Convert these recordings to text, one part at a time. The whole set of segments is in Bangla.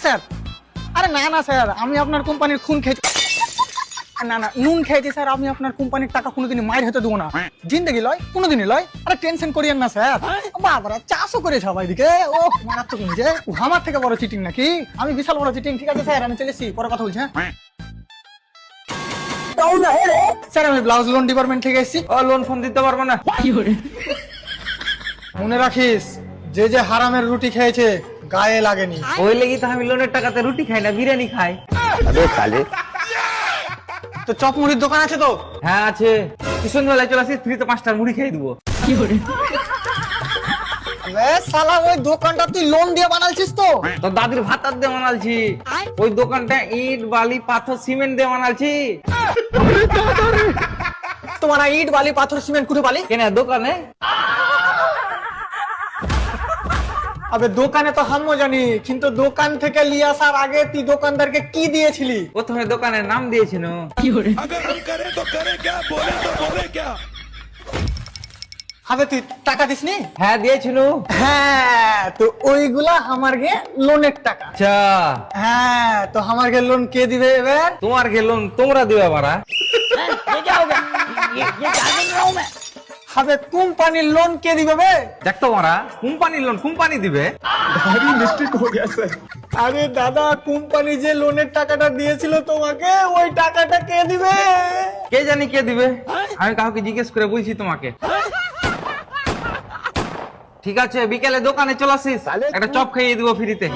স্যার। আরে না না স্যার, আমি আপনার কোম্পানির খুন খেয়েছি, না না নুন খেয়েছি স্যার। আমি আপনার কোম্পানির টাকা কোনোদিনই মাইর হতে দেবো না, জিন্দগি লয়, কোনোদিনই লয়। আরে টেনশন করিয়েন না স্যার, বাবারা চাষও করে সবাই দিকে। ও মারাত্মক নিজে, আমার থেকে বড় চিটিং নাকি? আমি বিশাল বড় চিটিং। ঠিক আছে স্যার, আমি চলেছি, পরে কথা বলছি। হ্যাঁ স্যার, আমি ব্লাউজ লোন ডিপার্টমেন্ট থেকে এসেছি। লোন ফোন দিতে পারবো না। মনে রাখিস, যে যে হারামের রুটি খেয়েছে গায়ে লাগেনি। ওই লেগে তো আমি লোনের টাকাতে রুটি খাই না, বিরিয়ানি খাই। তো চপ মুড়ির দোকান আছে তো? হ্যাঁ আছে। কি সন্ধ্যাবেলায় চলে আসিস, ফ্রিতে 5টা মুড়ি খেয়ে দিবো। শালা, ওই দোকানটা তুই লোন দিয়ে বানালছিস তো? তোর দাদির ভাতার দিয়ে বানালছি। ওই দোকানটা ইট বালি পাথর সিমেন্ট দিয়ে বানালছি। তোমার ইট বালি পাথর সিমেন্ট কুঠে বালি কেন দোকানে? আবে দোকানে তো হামও জানি, কিন্তু দোকান থেকে নিয়ে আসার আগে তুই দোকানদারকে কি দিয়েছিলি? প্রথমে দোকানের নাম দিয়েছিল। আবে তুই টাকা দিসনি? হ্যাঁ দিয়েছিল। হ্যাঁ, তো ওইগুলা আমার গে লোনের টাকা। আচ্ছা, হ্যাঁ, তো আমার গে লোন কে দিবে এবার? তোমার কে লোন তোমরা দিবে বাড়া? হবে কোম্পানির লোন কে দিবে বে? দেখ তো মারা, কোম্পানির লোন কোম্পানি দিবে। আরে দাদা, কোম্পানি যে লোনের টাকাটা দিয়েছিল তোমাকে, ওই টাকাটা কে দিবে? কে জানি কে দিবে, আমি কাউকে জিজ্ঞেস করে বলছি তোমাকে। ঠিক আছে, বিকেলে দোকানে চলে আসিস, একটা চপ খাইয়ে দিব ফ্রিতে।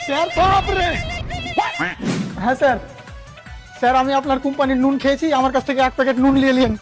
স্যার বাপরে। হ্যাঁ স্যার, স্যার আমি আপনার কোম্পানির নুন খেয়েছি, আমার কাছ থেকে 1 প্যাকেট নুন নিয়ে নিন।